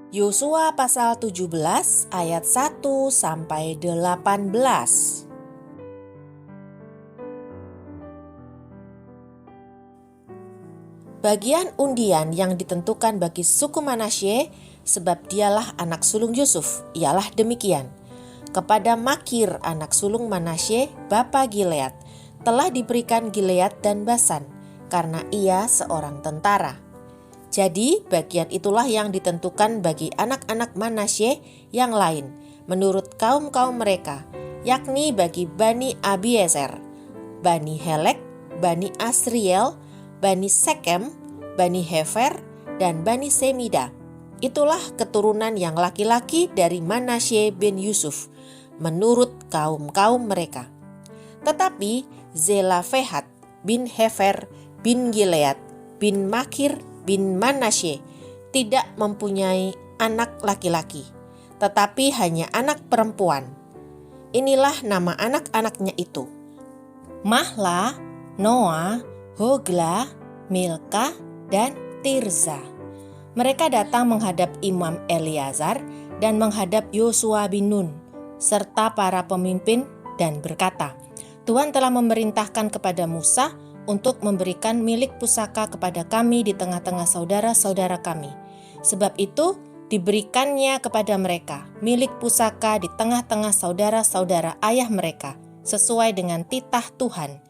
Yosua pasal 17 ayat 1 sampai 18. Bagian undian yang ditentukan bagi suku Manasye, sebab dialah anak sulung Yusuf, ialah demikian. Kepada Makir anak sulung Manasye, bapa Gilead, telah diberikan Gilead dan Basan, karena ia seorang tentara. Jadi bagian itulah yang ditentukan bagi anak-anak Manasye yang lain, menurut kaum-kaum mereka, yakni bagi Bani Abiezer, Bani Helek, Bani Asriel, Bani Sekem, Bani Hefer, dan Bani Semida. Itulah keturunan yang laki-laki dari Manasye bin Yusuf, menurut kaum-kaum mereka. Tetapi Zelafehat bin Hefer bin Gilead bin Makir bin Manasye tidak mempunyai anak laki-laki, tetapi hanya anak perempuan. Inilah nama anak-anaknya itu: Mahla, Noah, Hogla, Milka, dan Tirza. Mereka datang menghadap Imam Eleazar dan menghadap Yosua bin Nun, serta para pemimpin, dan berkata, Tuhan telah memerintahkan kepada Musa untuk memberikan milik pusaka kepada kami di tengah-tengah saudara-saudara kami. Sebab itu diberikannya kepada mereka milik pusaka di tengah-tengah saudara-saudara ayah mereka, sesuai dengan titah Tuhan.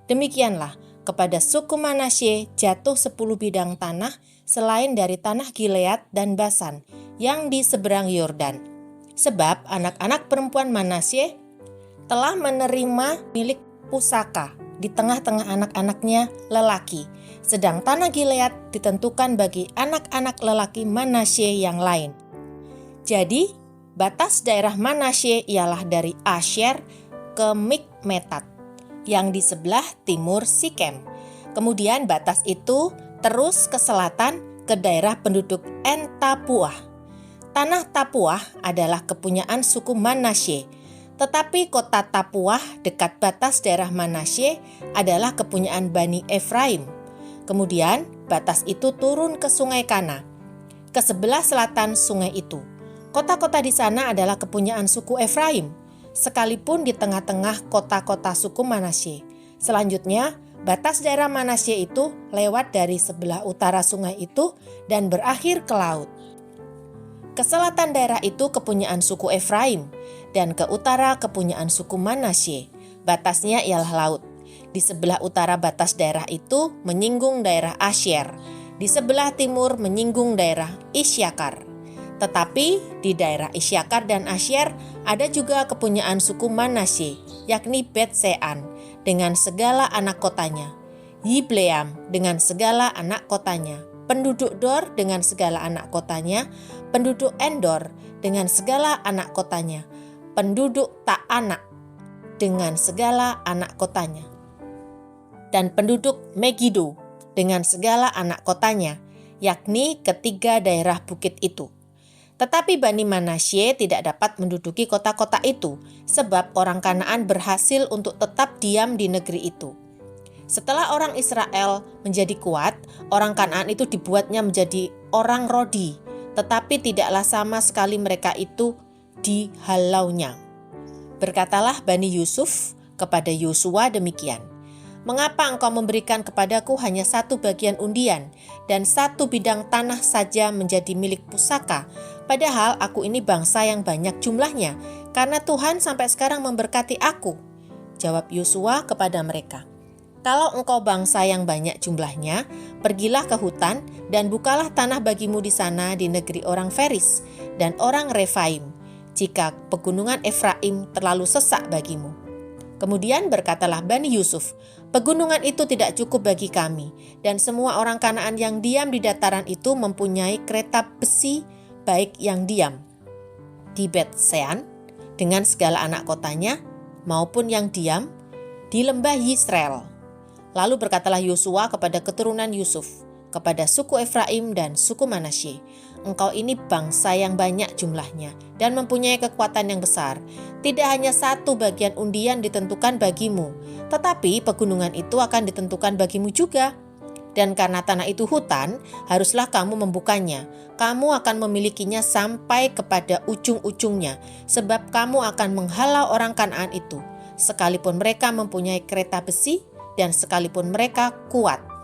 Demikianlah kepada suku Manasye jatuh 10 bidang tanah selain dari tanah Gilead dan Basan yang di seberang Yordan. Sebab anak-anak perempuan Manasye telah menerima milik pusaka di tengah-tengah anak-anaknya lelaki, sedang tanah Gilead ditentukan bagi anak-anak lelaki Manasye yang lain. Jadi, batas daerah Manasye ialah dari Asyer ke Mikmetat, yang di sebelah timur Sikem. Kemudian batas itu terus ke selatan ke daerah penduduk En-Tapuah. Tanah Tapuah adalah kepunyaan suku Manasye, tetapi kota Tapuah dekat batas daerah Manasye adalah kepunyaan Bani Efraim. Kemudian batas itu turun ke Sungai Kana, ke sebelah selatan sungai itu. Kota-kota di sana adalah kepunyaan suku Efraim, sekalipun di tengah-tengah kota-kota suku Manasye. Selanjutnya, batas daerah Manasye itu lewat dari sebelah utara sungai itu dan berakhir ke laut. Ke selatan daerah itu kepunyaan suku Efraim, dan ke utara kepunyaan suku Manasye. Batasnya ialah laut. Di sebelah utara batas daerah itu menyinggung daerah Asyer, di sebelah timur menyinggung daerah Isyakar. Tetapi di daerah Isyakar dan Asyer ada juga kepunyaan suku Manasye, yakni Bet-Sean dengan segala anak kotanya, Yibleam dengan segala anak kotanya, penduduk Dor dengan segala anak kotanya, penduduk Endor dengan segala anak kotanya, penduduk Ta'anak dengan segala anak kotanya, dan penduduk Megido dengan segala anak kotanya, yakni ketiga daerah bukit itu. Tetapi Bani Manasye tidak dapat menduduki kota-kota itu, sebab orang Kanaan berhasil untuk tetap diam di negeri itu. Setelah orang Israel menjadi kuat, orang Kanaan itu dibuatnya menjadi orang Rodi, tetapi tidaklah sama sekali mereka itu dihalaunya. Berkatalah Bani Yusuf kepada Yosua demikian, Mengapa engkau memberikan kepadaku hanya satu bagian undian dan satu bidang tanah saja menjadi milik pusaka, padahal aku ini bangsa yang banyak jumlahnya, karena Tuhan sampai sekarang memberkati aku? Jawab Yosua kepada mereka, Kalau engkau bangsa yang banyak jumlahnya, pergilah ke hutan dan bukalah tanah bagimu di sana di negeri orang Feris dan orang Refaim, jika pegunungan Efraim terlalu sesak bagimu. Kemudian berkatalah Bani Yusuf, pegunungan itu tidak cukup bagi kami, dan semua orang Kanaan yang diam di dataran itu mempunyai kereta besi baik yang diam di Bet-Sean dengan segala anak kotanya, maupun yang diam di lembah Yisrael. Lalu berkatalah Yosua kepada keturunan Yusuf, kepada suku Efraim dan suku Manasye, Engkau ini bangsa yang banyak jumlahnya dan mempunyai kekuatan yang besar. Tidak hanya satu bagian undian ditentukan bagimu, tetapi pegunungan itu akan ditentukan bagimu juga. Dan karena tanah itu hutan, haruslah kamu membukanya. Kamu akan memilikinya sampai kepada ujung-ujungnya, sebab kamu akan menghalau orang Kanaan itu, sekalipun mereka mempunyai kereta besi dan sekalipun mereka kuat.